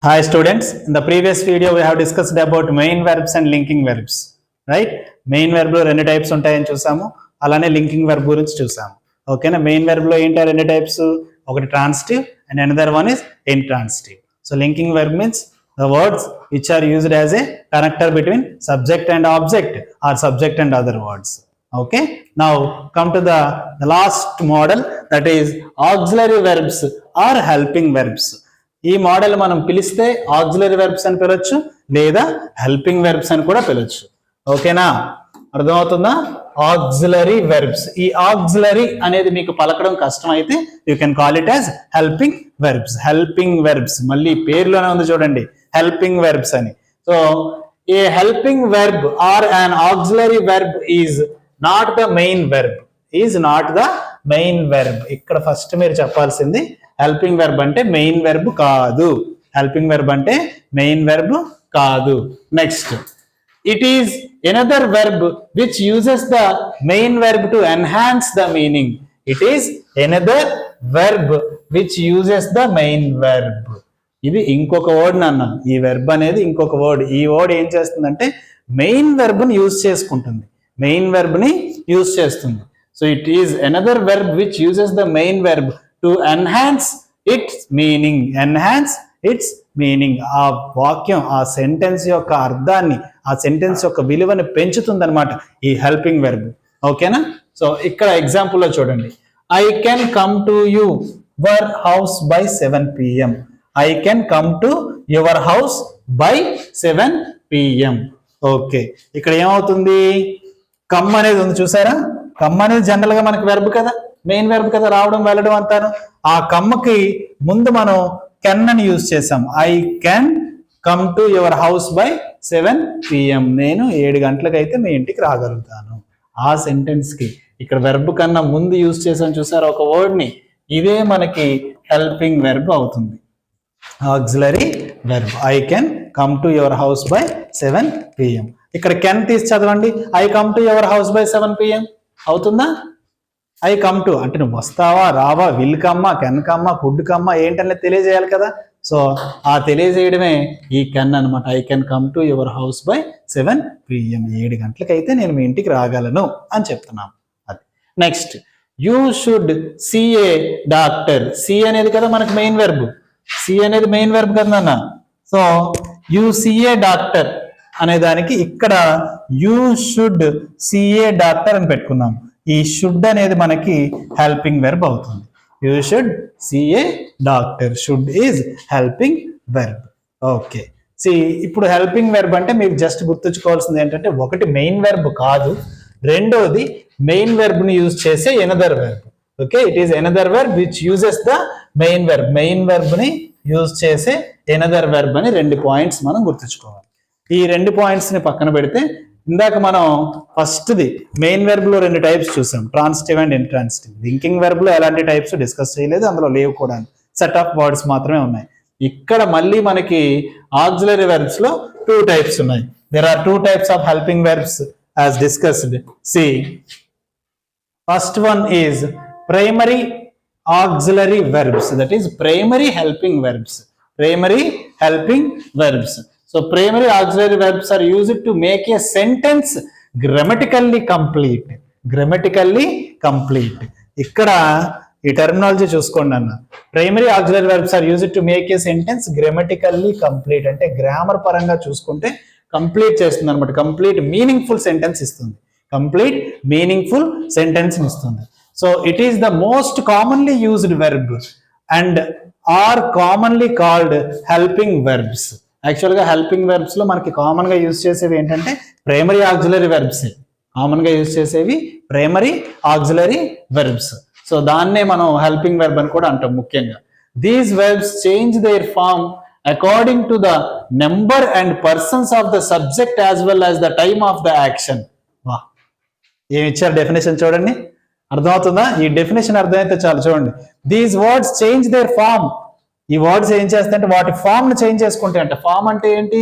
Hi students, in the previous video we have discussed about main verbs and linking verbs, right? Main verb లో రెండు types ఉంటాయని చూసాము, అలానే linking verb గురించి చూసాము. ఓకేనా? మెయిన్ వెర్బ్ లో ఏంటి రెండు టైప్స్, ఒకటి transitive and another one is intransitive. So linking verb means the words which are used as a connector between subject and object or subject and other words. Okay, now come to the last model, that is auxiliary verbs or helping verbs. ఈ model మనం పిలిస్తే auxiliary verbs అని పిలవచ్చు లేదా helping verbs అని కూడా పిలవచ్చు. ఓకేనా? అర్థమవుతుందా? Auxiliary verbs. ఈ ఆక్సిలరీ అనేది మీకు పలకడం కష్టం అయితే you can call it as helping verbs. Helping verbs మళ్ళీ పేరులోనే ఉంది చూడండి, హెల్పింగ్ వెర్బ్స్ అని. So a helping verb or an auxiliary verb is not the main verb. Is not the main verb. ఇక్కడ ఫస్ట్ మీరు చెప్పాల్సింది హెల్పింగ్ వెర్బ్ అంటే main verb కాదు. హెల్పింగ్ వెర్బ్ అంటే మెయిన్ వెర్బ్ కాదు. Next, it is another verb which uses the main verb to enhance the meaning. It is another verb which uses the main verb. ఇది ఇంకొక word నాన్న. ఈ verb అనేది ఇంకొక word. ఈ వర్డ్ ఏం చేస్తుందంటే మెయిన్ వెర్బ్ ని యూజ్ చేసుకుంటుంది, మెయిన్ వెర్బ్ ని యూజ్ చేస్తుంది. So it is another verb which uses the main verb to enhance it's meaning. Enhance it's meaning. ఆ వాక్యం, ఆ సెంటెన్స్ యొక్క అర్థాన్ని, ఆ సెంటెన్స్ యొక్క విలువని పెంచుతుంది అనమాట ఈ హెల్పింగ్ వెర్బ్. ఓకేనా? సో ఇక్కడ ఎగ్జాంపుల్ లో చూడండి, I can come to your house by 7 PM. I can come to your house by 7 PM. Okay, ఇక్కడ ఏమవుతుంది? కమ్ అనేది ఉంది చూసారా? కమ్ అనేది జనరల్ గా మనకి వెర్బ్ కదా, మెయిన్ వెర్బ్ కదా, రావడం వెళ్ళడం అంటాను. ఆ కమ్మకి ముందు మనం కెన్ అని యూజ్ చేసాం. I can come to your house by 7 PM. నేను 7 గంటలకైతే మీ ఇంటికి రాగలుగుతాను. ఆ సెంటెన్స్ కి ఇక్కడ వెర్బ్ కన్నా ముందు యూజ్ చేసాం చూసారా ఒక వర్డ్ ని, ఇదే మనకి హెల్పింగ్ వెర్బ్ అవుతుంది, auxiliary verb. I can come to your house by 7 PM. ఇక్కడ కెన్ తీసి చదవండి, I come to your house by 7 PM అవుతుందా? ఐ కమ్ టు అంటే నువ్వు వస్తావా, రావా, విల్ కమ్మా, కెన్ కమ్మా, కుడ్ కమ్మా ఏంటనేది తెలియజేయాలి కదా. సో ఆ తెలియజేయడమే ఈ కెన్ అనమాట. I can come to your house by 7 PM. 7 గంటలకైతే నేను మీ ఇంటికి రాగలను అని చెప్తున్నాను. అది next, you should see a doctor. See అనేది కదా మనకి మెయిన్ వెర్బ్. సి అనేది మెయిన్ వెర్బ్ కదా నాన్న. So you see a doctor అనే దానికి ఇక్కడ you should see a doctor అని పెట్టుకున్నాం. ఈ షుడ్ అనేది మనకి హెల్పింగ్ వెర్బ్ అవుతుంది. You should see a doctor. Should is helping verb. Okay, see ఇప్పుడు హెల్పింగ్ వెర్బ్ అంటే మీకు జస్ట్ గుర్తుంచుకోవాల్సింది ఏంటంటే, ఒకటి మెయిన్ వెర్బ్ కాదు, రెండోది మెయిన్ వెర్బ్ ని యూజ్ చేసే another verb. Okay, it is another verb which uses the main verb. Main verb ని యూజ్ చేసే ఎనదర్ వెర్బ్ అని 2 పాయింట్స్ మనం గుర్తుంచుకోవాలి. ఈ 2 పాయింట్స్ ని పక్కన పెడితే, ఇందాక మనం ఫస్ట్ ది మెయిన్ వెర్బ్ లో 2 టైప్స్ చూసాం, transitive and intransitive. Linking verb లో ఎలాంటి టైప్స్ డిస్కస్ చేయలేదు, అందులో లేవు కూడా, సెట్ ఆఫ్ వర్డ్స్ మాత్రమే ఉన్నాయి. ఇక్కడ మళ్ళీ మనకి ఆక్సిలరీ వెర్బ్స్ లో 2 టైప్స్ ఉన్నాయి. There are 2 types of helping verbs as discussed. See, first one is primary auxiliary verbs, that is primary helping verbs. Primary helping verbs. So primary auxiliary verbs are used to make a sentence grammatically complete. Grammatically complete. ఇక్కడ ఈ terminology చూసుకోండి అన్న. Primary auxiliary verbs are used to make a sentence grammatically complete. అంటే grammar పరంగా చూసుకుంటే complete చేస్తుంది అనమాట. Complete meaningful sentence ఇస్తుంది. కంప్లీట్ మీనింగ్ఫుల్ సెంటెన్స్ ఇస్తుంది. So it is the most commonly used verb and are commonly called helping verbs. యాక్చువల్గా helping verbs లో మనకి కామన్ గా యూజ్ చేసేవి ఏంటంటే ప్రైమరీ ఆక్సిలరీ వెర్బ్స్. కామన్ గా యూజ్ చేసేవి ప్రైమరీ ఆక్సిలరీ వెర్బ్స్. సో దాన్నే మనం హెల్పింగ్ వెర్బ్ అని కూడా అంటాం ముఖ్యంగా. These verbs change their form according to the number and persons of the subject as well as the time of the action. వా, ఏమి ఇచ్చారు డెఫినేషన్ చూడండి, అర్థమవుతుందా? ఈ డెఫినేషన్ అర్థమైతే చాలు. చూడండి, these words change their form. ఈ వర్డ్స్ ఏం చేస్తాయంటే వాటి ఫామ్ ని చేంజ్ చేసుకుంటాయి. అంటే ఫామ్ అంటే ఏంటి?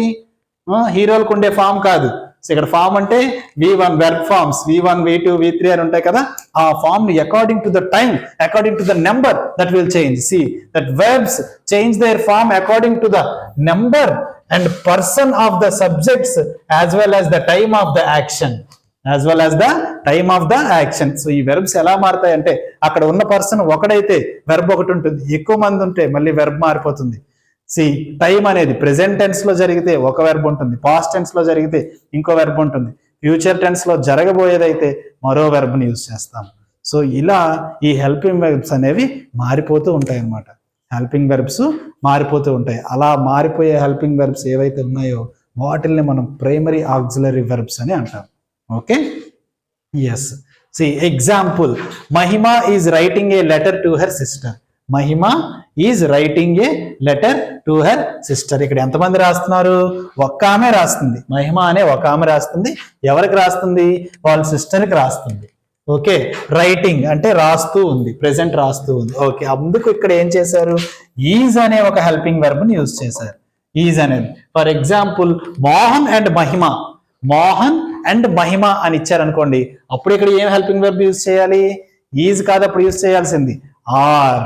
హీరోలకు ఉండే ఫామ్ కాదు, సో ఇక్కడ ఫామ్ అంటే V1 verb forms V1 V2 V3 అని ఉంటాయి కదా, ఆ ఫామ్ ని according to the time, according to the number that will change. See that verbs change their form according to the number and person of the subjects as well as the time of the action, as well as the time of the action. So ఈ verbs ఎలా మారుతాయి అంటే అక్కడ ఉన్న person ఒకడైతే verb ఒకటి ఉంటుంది, ఎక్కువ మంది ఉంటే మళ్ళీ వెర్బ్ మారిపోతుంది. సి టైం అనేది ప్రెసెంట్ టెన్స్ లో జరిగితే ఒక వెర్బ్ ఉంటుంది, పాస్ట్ టెన్స్ లో జరిగితే ఇంకో వెర్బ్ ఉంటుంది, ఫ్యూచర్ టెన్స్ లో జరగబోయేదైతే మరో వెర్బ్ ని యూజ్ చేస్తాం. సో ఇలా ఈ హెల్పింగ్ వెర్బ్స్ అనేవి మారిపోతూ ఉంటాయి అన్నమాట. హెల్పింగ్ వెర్బ్స్ మారిపోతూ ఉంటాయి. అలా మారిపోయే హెల్పింగ్ వెర్బ్స్ ఏవైతే ఉన్నాయో వాటిల్ని మనం ప్రైమరీ ఆక్సిలరీ వెర్బ్స్ అని అంటాం. Okay, yes. See example, Mahima is writing a letter to her sister. Mahima is writing a letter to her sister. ఇక్కడ ఎంతమంది రాస్తున్నారు? ఒక్క ఆమె రాస్తుంది. మహిమ అనే ఒక ఆమె రాస్తుంది. ఎవరికి రాస్తుంది? వాళ్ళ సిస్టర్కి రాస్తుంది. ఓకే, రైటింగ్ అంటే రాస్తూ ఉంది, ప్రెసెంట్ రాస్తూ ఉంది. ఓకే, అందుకు ఇక్కడ ఏం చేశారు? ఈజ్ అనే ఒక హెల్పింగ్ వెర్బ్ ని యూజ్ చేశారు. ఈజ్ అనేది for example Mohan and Mahima, Mohan and Mahima అని ఇచ్చారనుకోండి, అప్పుడు ఇక్కడ ఏం హెల్పింగ్ వెర్బ్ యూజ్ చేయాలి? ఈజ్ కాదు అప్పుడు యూజ్ చేయాల్సింది ఆర్.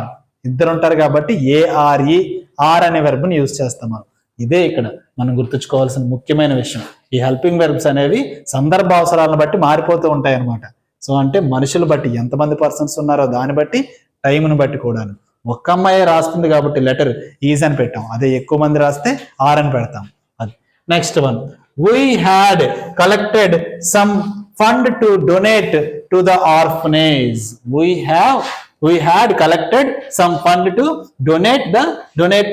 ఇద్దరు ఉంటారు కాబట్టి ARE, ఆర్ అనే వెర్బ్ ని యూజ్ చేస్తాం మనం. ఇదే ఇక్కడ మనం గుర్తుంచుకోవాల్సిన ముఖ్యమైన విషయం. ఈ హెల్పింగ్ వెర్బ్స్ అనేవి సందర్భ అవసరాలను బట్టి మారిపోతూ ఉంటాయి అన్నమాట. సో అంటే మనుషులు బట్టి, ఎంతమంది పర్సన్స్ ఉన్నారో దాన్ని బట్టి, టైంను బట్టి కూడాను. ఒక్క అమ్మాయి రాస్తుంది కాబట్టి లెటర్ ఈజ్ అని పెట్టాం, అదే ఎక్కువ మంది రాస్తే ఆర్ అని పెడతాం. అది next one, we had collected some fund to donate to the orphanage. We had collected some fund to donate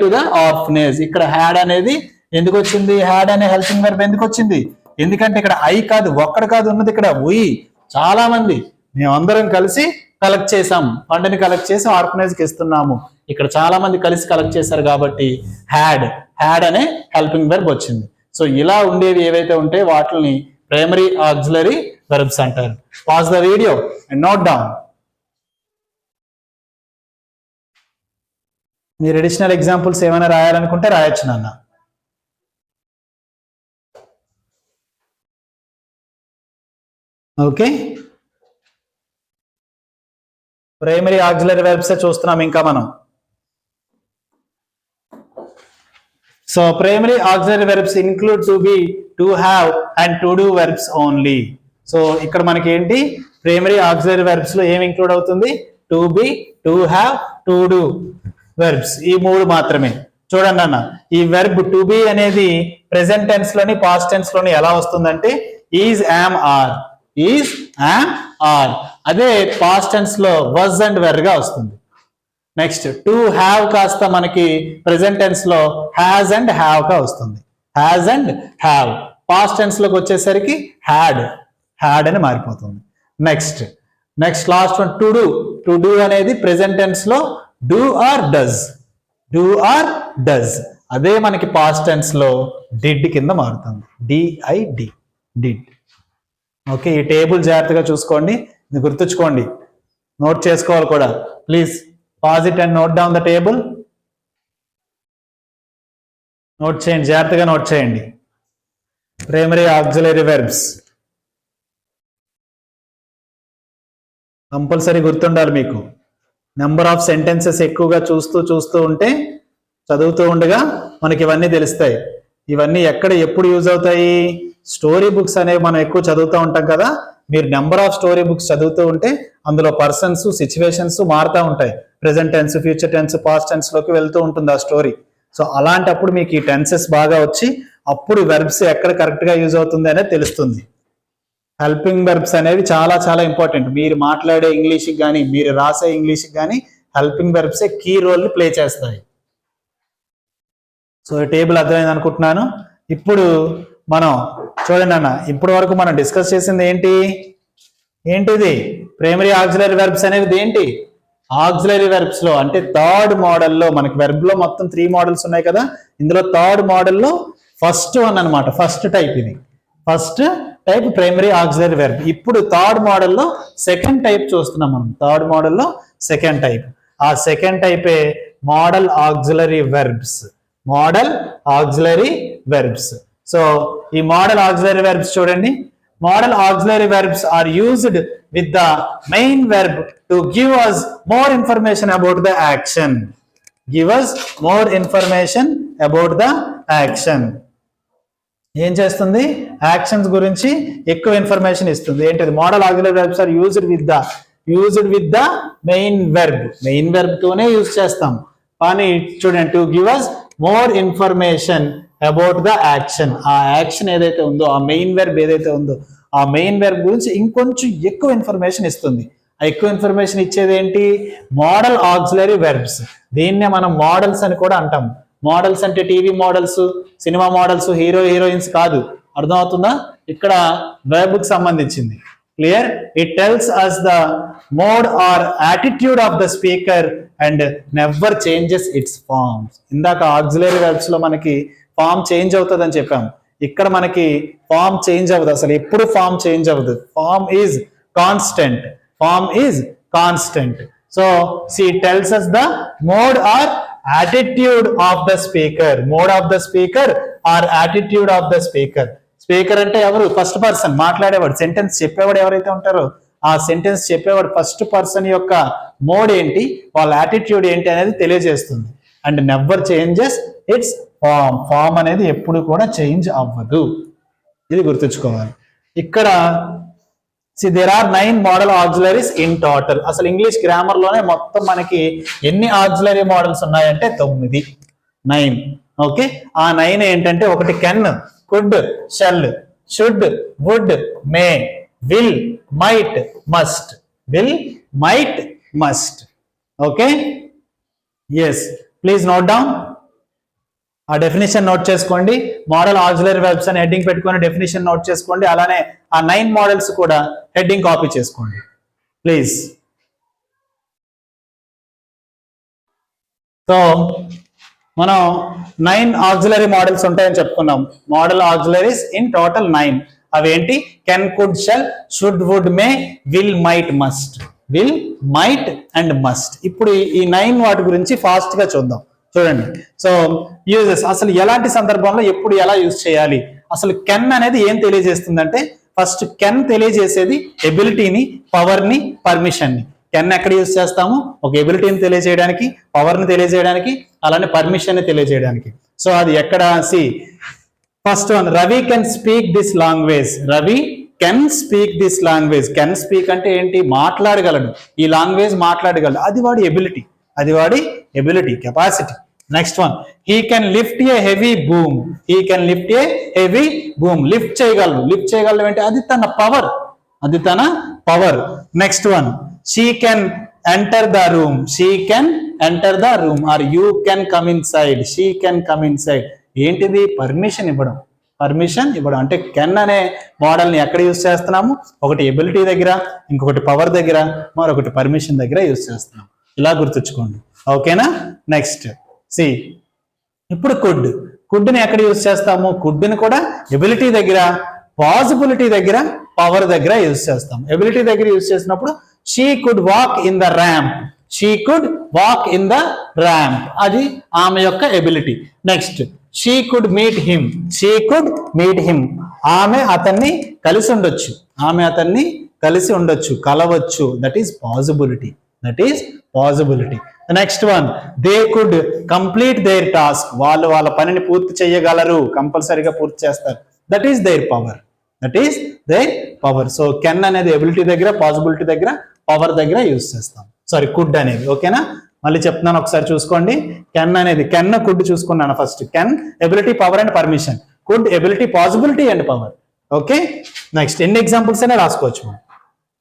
to the orphanage. ఇక్కడ had అనేది ఎందుకు వచ్చింది? had అనే హెల్పింగ్ వెర్బ్ ఎందుకు వచ్చింది? ఎందుకంటే ఇక్కడ ఐ కాదు, ఒక్కడు కాదు ఉన్నది, ఇక్కడ we చాలా మంది, మేమందరం కలిసి కలెక్ట్ చేసాం, ఫండ్ ని కలెక్ట్ చేసి ఆర్ఫనేజ్ కి ఇస్తున్నాము. ఇక్కడ చాలా మంది కలిసి కలెక్ట్ చేశారు కాబట్టి had అనే హెల్పింగ్ వెర్బ్ వచ్చింది. సో ఇలా ఉండేవి ఏవైతే ఉంటే వాటిని ప్రైమరీ ఆక్సిలరీ వెర్బ్స్ అంటారు. Pause the video and note down. మీరు అడిషనల్ ఎగ్జాంపుల్స్ ఏమైనా రాయాలనుకుంటే రాయొచ్చు నాన్న. ఓకే, ప్రైమరీ ఆక్సిలరీ వెర్బ్స్ చూస్తున్నాం ఇంకా మనం. So primary auxiliary verbs include to be, to have and to do verbs only. So ఇక్కడ మనకి ఏంటి? ప్రైమరీ ఆక్సిలరీ వెర్బ్స్ లో ఏం ఇంక్లూడ్ అవుతుంది? To be, to have, to do verbs, ఈ మూడు మాత్రమే. చూడండి అన్న, ఈ వెర్బ్ టు బి అనేది ప్రెసెంట్ టెన్స్ లోని పాస్ట్ టెన్స్ లోని ఎలా వస్తుందంటే is, am, are, is, am, are. అదే పాస్ట్ టెన్స్ లో వాజ్ అండ్ వెర్ గా వస్తుంది. నెక్స్ట్ టు హ్యావ్ కాస్త మనకి ప్రెసెంట్ టెన్స్ లో హ్యాజ్ అండ్ హ్యావ్ గా వస్తుంది. Has and have. Past tense లోకి వచ్చేసరికి హ్యాడ్ అని మారిపోతుంది. Next last one to do. To do అనేది ప్రెసెంట్ టెన్స్ లో డూ ఆర్ డస్. అదే మనకి పాస్ట్ టెన్స్ లో డిడ్ కింద మారుతుంది. డిడ్. ఓకే, ఈ టేబుల్ జాగ్రత్తగా చూసుకోండి, ఇది గుర్తుంచుకోండి, నోట్ చేసుకోవాలి కూడా. Please pause it and note down the table. Note చేయండి, జాగ్రత్తగా నోట్ చేయండి. ప్రైమరీ ఆక్సిలరీ వెర్బ్స్ కంపల్సరీ గుర్తుండాలి మీకు. నెంబర్ ఆఫ్ సెంటెన్సెస్ ఎక్కువగా చూస్తూ ఉంటే, చదువుతూ ఉండగా మనకి ఇవన్నీ తెలుస్తాయి. ఇవన్నీ ఎక్కడ ఎప్పుడు యూజ్ అవుతాయి? స్టోరీ బుక్స్ అనేవి మనం ఎక్కువ చదువుతూ ఉంటాం కదా. మీరు నెంబర్ ఆఫ్ స్టోరీ బుక్స్ చదువుతూ ఉంటే అందులో పర్సన్స్, సిచ్యువేషన్స్ మారుతూ ఉంటాయి. Present tense, future tense, past tense లోకి వెళ్తూ ఉంటుంది ఆ స్టోరీ. సో అలాంటప్పుడు మీకు ఈ టెన్సెస్ బాగా వచ్చి అప్పుడు వెర్బ్స్ ఎక్కడ కరెక్ట్ గా యూజ్ అవుతుంది అనేది తెలుస్తుంది. హెల్పింగ్ వెర్బ్స్ అనేవి చాలా చాలా ఇంపార్టెంట్. మీరు మాట్లాడే ఇంగ్లీష్కి కానీ, మీరు రాసే ఇంగ్లీష్కి కానీ హెల్పింగ్ వెర్బ్సే కీ రోల్ ని ప్లే చేస్తాయి. సో టేబుల్ అర్థమైంది అనుకుంటున్నాను. ఇప్పుడు మనం చూడండి అన్న, ఇప్పటి వరకు మనం డిస్కస్ చేసింది ఏంటిది? ప్రైమరీ ఆక్సిలరీ వెర్బ్స్ అనేవి ఏంటి? ఆక్సిలరీ వెర్బ్స్ లో అంటే థర్డ్ మోడల్లో మనకి వెర్బ్ లో మొత్తం 3 మోడల్స్ ఉన్నాయి కదా. ఇందులో థర్డ్ మోడల్లో ఫస్ట్ వన్ అనమాట, ఫస్ట్ టైప్. ఇది first type primary auxiliary verb. ఇప్పుడు థర్డ్ మోడల్లో సెకండ్ టైప్ చూస్తున్నాం మనం. థర్డ్ మోడల్లో సెకండ్ టైప్. ఆ సెకండ్ టైపే మోడల్ ఆక్సిలరీ వెర్బ్స్. సో ఈ మోడల్ ఆక్సిలరీ వెర్బ్స్ చూడండి. Modal auxiliary verbs are used with the main verb to give us more information about the action. Give us more information about the action. ఏం చేస్తుంది? Actions గురించి ఎక్కువ information ఇస్తుంది. ఏంటిది? Modal auxiliary verbs are used with the main verb. Main verb తోనే use చేస్తాం. కానీ చూడండి, to give us more information about the action. ఆ యాక్షన్ ఏదైతే ఉందో, ఆ మెయిన్ వెర్బ్ ఏదైతే ఉందో, ఆ మెయిన్ వెర్బ్ గురించి ఇంకొంచెం ఎక్కువ ఇన్ఫర్మేషన్ ఇస్తుంది. ఆ ఎక్కువ ఇన్ఫర్మేషన్ ఇచ్చేది ఏంటి? Modal auxiliary verbs. దీన్నే మనం మోడల్స్ అని కూడా అంటాం. మోడల్స్ అంటే TV modals, cinema modals, hero heroines కాదు. అర్థమవుతుందా? ఇక్కడ వెర్బ్ కి సంబంధించింది. Clear? It tells us the mode or attitude of the speaker and never changes its forms. ఇందాక ఆక్సిలరీ వెర్బ్స్ లో మనకి ఫామ్ చేంజ్ అవుతుంది అని చెప్పాము. ఇక్కడ మనకి ఫామ్ చేంజ్ అవ్వదు, అసలు ఎప్పుడు ఫామ్ చేంజ్ అవ్వదు. Form is constant. So see tells us the mode or attitude of the speaker. Mode of the speaker or attitude of the speaker. Speaker అంటే ఎవరు? ఫస్ట్ పర్సన్, మాట్లాడేవాడు. సెంటెన్స్ చెప్పేవాడు ఎవరైతే ఉంటారో ఆ సెంటెన్స్ చెప్పేవాడు ఫస్ట్ పర్సన్ యొక్క మోడ్ ఏంటి, వాళ్ళ యాటిట్యూడ్ ఏంటి అనేది తెలియజేస్తుంది. And never changes its form అనేది ఎప్పుడు కూడా చేంజ్ అవ్వదు. ఇది గుర్తుంచుకోవాలి. ఇక్కడ there are 9 model auxiliaries in total. అసలు ఇంగ్లీష్ గ్రామర్ లోనే మొత్తం మనకి ఎన్ని ఆక్సిలరీ మోడల్స్ ఉన్నాయంటే 9. ఓకే, ఆ 9 ఏంటంటే ఒకటి can, could, shall, should, would, may, will, might, must. Okay, yes, please note down. ఆ డెఫినేషన్ నోట్ చేసుకోండి. మోడల్ ఆక్సిలరీ వెర్బ్స్ అని హెడ్డింగ్ పెట్టుకొని డెఫినేషన్ నోట్ చేసుకోండి. అలానే ఆ 9 మోడల్స్ కూడా హెడ్డింగ్ కాపీ చేసుకోండి ప్లీజ్. సో మనం 9 ఆక్సిలరీ మోడల్స్ ఉంటాయని చెప్పుకున్నాం. Modal auxiliaries in total 9. అవేంటి? Can, could, shall, should, would, may, will, might, must. ఇప్పుడు ఈ 9 వాటి గురించి ఫాస్ట్ గా చూద్దాం. చూడండి. సో యూజెస్, అసలు ఎలాంటి సందర్భంలో ఎప్పుడు ఎలా యూజ్ చేయాలి? అసలు కెన్ అనేది ఏం తెలియజేస్తుందంటే, ఫస్ట్ కెన్ తెలియజేసేది ఎబిలిటీని, పవర్ని, పర్మిషన్ని. కెన్ ఎక్కడ యూజ్ చేస్తాము? ఒక ఎబిలిటీని తెలియజేయడానికి, పవర్ని తెలియజేయడానికి, అలానే పర్మిషన్ని తెలియజేయడానికి. సో అది ఎక్కడ? See first one, Ravi can speak this language. Ravi can speak this language. Can speak అంటే ఏంటి? మాట్లాడగలడు, ఈ లాంగ్వేజ్ మాట్లాడగలడు. అది వాడి ability, capacity. Next one, he can lift a heavy boom. Lift చేయగలడు అంటే అది తన power. Next one, she can enter the room. Or you can come inside. ఏంటిది? పర్మిషన్ ఇవ్వడం అంటే కెన్ అనే మోడల్ ని ఎక్కడ యూజ్ చేస్తున్నాము? ఒకటి ఎబిలిటీ దగ్గర, ఇంకొకటి పవర్ దగ్గర, మరొకటి పర్మిషన్ దగ్గర యూజ్ చేస్తున్నాం. ఇలా గుర్తుంచుకోండి. ఓకేనా? నెక్స్ట్ సి, ఇప్పుడు కుడ్ ని ఎక్కడ యూజ్ చేస్తాము? కుడ్ని కూడా ఎబిలిటీ దగ్గర, పాసిబిలిటీ దగ్గర, పవర్ దగ్గర యూజ్ చేస్తాం. ఎబిలిటీ దగ్గర యూజ్ చేసినప్పుడు she could walk in the ramp. అది ఆమె యొక్క ability. Next, she could meet him. ఆమె అతన్ని కలిసి ఉండొచ్చు, కలవచ్చు. That is possibility. Next one, they could complete their task. వాళ్ళు వాళ్ళ పనిని పూర్తి చేయగలరు, కంపల్సరీగా పూర్తి చేస్తారు. That is their power. So can అనేది ఎబిలిటీ దగ్గర, పాసిబిలిటీ దగ్గర, పవర్ దగ్గర యూజ్ చేస్తాం. సారీ, కుడ్ అనేది. ఓకేనా? మళ్ళీ చెప్తున్నాను, ఒకసారి చూసుకోండి. కెన్ కుడ్ చూసుకున్నాను. First can ability, power and permission. Could ability, possibility and power. Okay, next ఎన్ని ఎగ్జాంపుల్స్ అయినా రాసుకోవచ్చు మనం.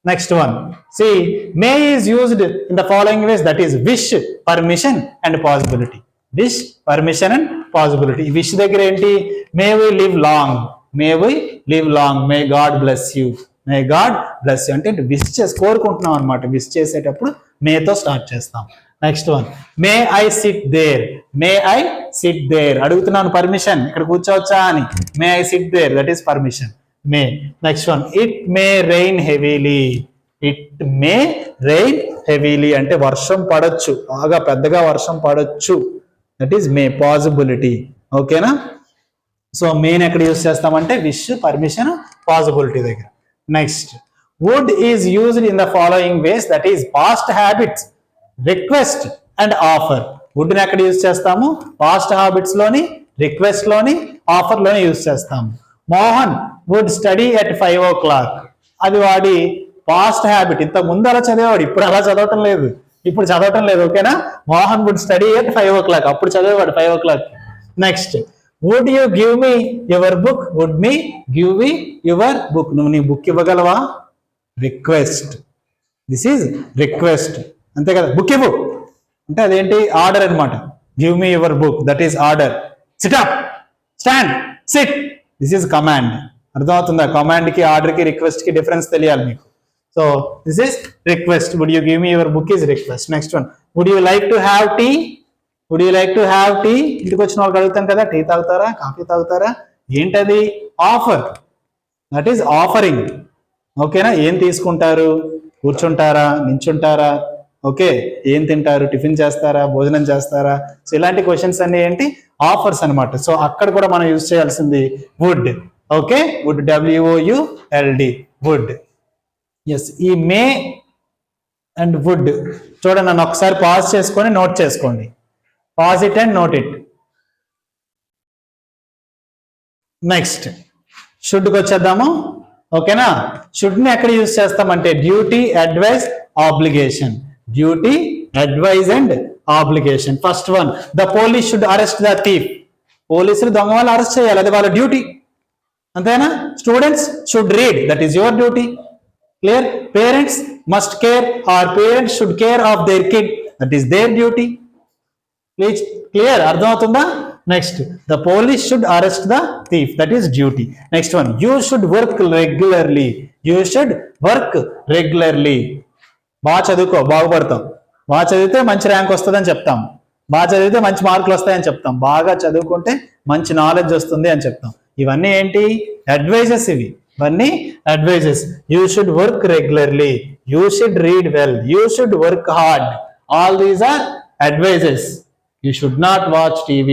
Next one, see, may is used in the following ways, that is wish, permission and possibility. Wish, permission and possibility. Wish దగ్గర ఏంటి? may we live long, may God bless you, అంటే wish కోరుకుంటున్నాం అనమాట. Wish చేసేటప్పుడు may తో start చేస్తాం. Next one, may I sit there. అడుగుతున్నాను permission, ఇక్కడ కూర్చోవచ్చా అని. May I sit there, that is permission. May. Next one, it may rain heavily. అంటే వర్షం పడొచ్చు, బాగా పెద్దగా వర్షం పడొచ్చు. That is may, possibility. ఓకేనా? సో మెయిన్ ఎక్కడ యూజ్ చేస్తామంటే విష్, పర్మిషన్, పాసిబిలిటీ దగ్గర. Next would is used in the following ways, that is past habits, request and offer. వుడ్ని ఎక్కడ యూజ్ చేస్తాము? పాస్ట్ హ్యాబిట్స్ లోని, రిక్వెస్ట్ లోని, ఆఫర్ లోని యూజ్ చేస్తాము. Mohan would study at 5 o'clock. అది వాడి పాస్ట్ హ్యాబిట్. ఇంత ముందు అలా చదివేవాడు, ఇప్పుడు అలా చదవటం లేదు, ఇప్పుడు చదవటం లేదు. ఓకేనా? Mohan would study at 5 o'clock. అప్పుడు చదివేవాడు 5 o'clock. Next would you give me your book, would me give me your book. నువ్వు నీ బుక్ ఇవ్వగలవా? రిక్వెస్ట్. దిస్ ఈజ్ రిక్వెస్ట్, అంతే కదా. బుక్ ఇవ్వు అంటే అదేంటి? ఆర్డర్ అనమాట. Give me your book, that is order. Sit up, stand, sit, this is command. అర్థమవుతుందా? కమాండ్ కి, ఆర్డర్ కి, రిక్వెస్ట్ కి డిఫరెన్స్ తెలియాలి మీకు. So this is request. Would you give me your book is request. Next one, would you like to have tea? Would you like to have tea? ఇంటికి వచ్చిన వాళ్ళకి అడుగుతాం కదా, టీ తాగుతారా, కాఫీ తాగుతారా? ఏంటది? ఆఫర్. That is offering. ఓకేనా? ఏం తీసుకుంటారు? కూర్చుంటారా, నించుంటారా? ఓకే, ఏం తింటారు? టిఫిన్ చేస్తారా, భోజనం చేస్తారా? సో ఇలాంటి క్వశ్చన్స్ అన్ని ఏంటి? ఆఫర్స్ అనమాట. సో అక్కడ కూడా మనం యూజ్ చేయాల్సింది would. Okay, would, WOULD, would. Yes, ఈ మే అండ్ వుడ్ చూడండి, నన్ను ఒకసారి పాజ్ చేసుకొని నోట్ చేసుకోండి. Pause it and note it. Next షుడ్కి వచ్చేద్దాము. ఓకేనా? షుడ్ ని ఎక్కడ యూజ్ చేస్తామంటే duty, advice, obligation. Duty, advice and obligation. First one, the police should arrest the thief. పోలీసులు దొంగ వాళ్ళు అరెస్ట్ చేయాలి, అది వాళ్ళ డ్యూటీ. అంతేనా? Students should read, that is your duty. Clear? Parents must care or parents should care of their kid, that is their duty. Please clear? అర్థమవుతుందా? Next, the police should arrest the thief, that is duty. Next one, you should work regularly. You should work regularly. బాగా చదువుకో, బాగుపడతాం. బాగా చదివితే మంచి rank వస్తుందని చెప్తాం, బాగా చదివితే మంచి మార్కులు వస్తాయని చెప్తాం, బాగా చదువుకుంటే మంచి నాలెడ్జ్ వస్తుంది అని చెప్తాం. ఇవన్నీ ఏంటి? అడ్వైజెస్. ఇవన్నీ advises. You should work regularly, you should read well, you should work hard. All these are advises. You should not watch TV.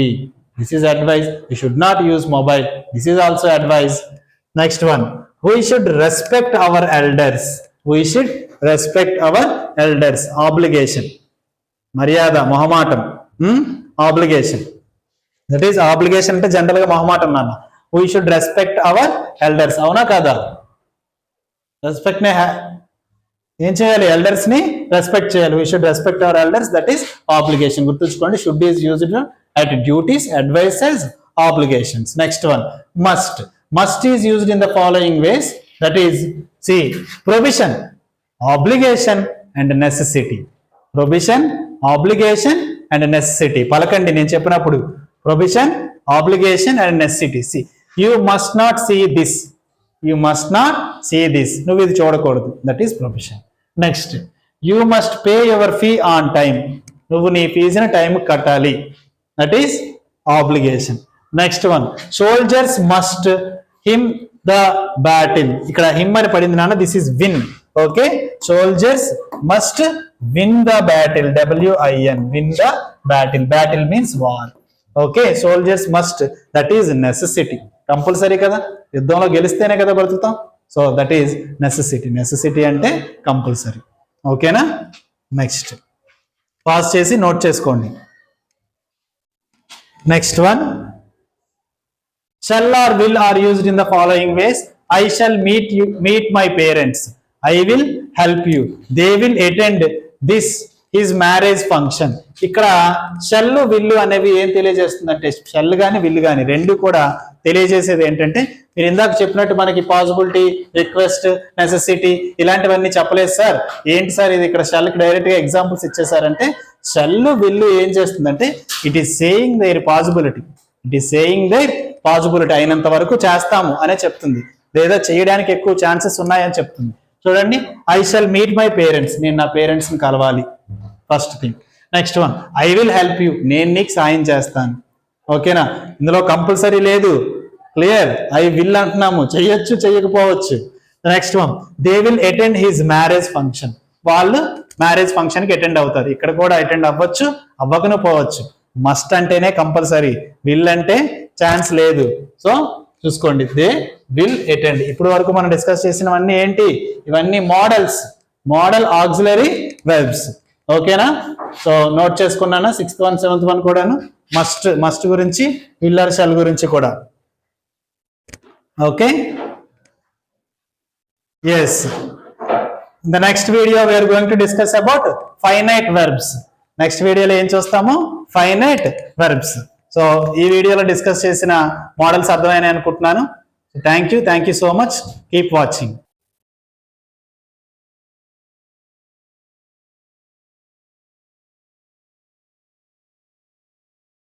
This is advice. You should not use mobile. This is also advice. Next one, we should respect our elders. We should respect our elders. Obligation. Maryada, mohamatam. Obligation. That is obligation ante general ga mohamatam nana. We should respect our elders. Avuna kada? Respect ne ఏం చేయాలి? Elders ని respect చేయాలి. We should respect our elders, that is obligation. గుర్తుంచుకోండి, should is used at duties, advices, obligations. Next one, must. Must is used in the following ways, that is see provision, obligation and necessity. Provision, obligation and necessity. పలకండి నేను చెప్పినప్పుడు. Provision, obligation and necessity. See, you must not see this, you must not see this. నువ్వు ఇది చూడకూడదు, that is provision. Next, you must pay your fee on time. నువ్వు నీ ఫీజుని time కట్టాలి, that is obligation. Next one, soldiers must him the battle. ఇక్కడ him అని పడింది నాన్న, this is win. Okay, soldiers must win the battle, WIN, win the battle. Battle means war. Okay, soldiers must, that is necessity. Compulsory కదా, యుద్ధంలో గెలిస్తేనే కదా బ్రతుకుతాం. So that is necessity. Necessity అంటే కంపల్సరీ. ఓకేనా? నెక్స్ట్ పాస్ చేసి note చేసుకోండి. Next one, shall or will are used in the following ways. I shall meet my parents, I will help you, they will attend this his marriage function. ఇక్కడ shall, విల్లు అనేవి ఏం తెలియజేస్తుందంటే, shall కానీ విల్లు కానీ రెండు కూడా తెలియజేసేది ఏంటంటే, మీరు ఇందాక చెప్పినట్టు మనకి పాసిబిలిటీ, రిక్వెస్ట్, నెసెసిటీ ఇలాంటివన్నీ చెప్పలేదు సార్. ఏంటి సార్ ఇది ఇక్కడ షల్కి డైరెక్ట్ గా ఎగ్జాంపుల్స్ ఇచ్చేసారంటే, షల్, విల్లు ఏం చేస్తుందంటే, it is saying their possibility, it is saying their possibility. అయినంత వరకు చేస్తాము అనే చెప్తుంది, లేదా చేయడానికి ఎక్కువ ఛాన్సెస్ ఉన్నాయని చెప్తుంది. చూడండి, I shall meet my parents, నేను నా పేరెంట్స్ ని కలవాలి, first thing. Next one, I will help you, నేను నీకు సాయం చేస్తాను. ఓకేనా? ఇందులో కంపల్సరీ లేదు. క్లియర్? ఐ విల్ అంటున్నాము, చెయ్యొచ్చు చెయ్యకపోవచ్చు. Next one, they will attend his marriage function, వాళ్ళు మ్యారేజ్ ఫంక్షన్ కి అటెండ్ అవుతారు. ఇక్కడ కూడా అటెండ్ అవ్వచ్చు, అవ్వకను పోవచ్చు. మస్ట్ అంటేనే కంపల్సరీ, విల్ అంటే ఛాన్స్ లేదు. సో చూసుకోండి, దే విల్ అటెండ్. ఇప్పుడు వరకు మనం డిస్కస్ చేసినవన్నీ ఏంటి? ఇవన్నీ మోడల్ ఆక్సిలరీ వెర్బ్స్. ఓకేనా? సో నోట్ చేసుకున్నానా? 6th 1 7th 1 కూడాను మస్ట్ గురించి, will or shall గురించి కూడా. Okay, yes. In the next video we are going to discuss about finite verbs. Next వీడియోలో ఏం చూస్తాము? Finite verbs. సో ఈ వీడియోలో డిస్కస్ చేసిన మోడల్స్ అర్థమైనాయి అనుకుంటున్నాను. Thank you so much. Keep watching.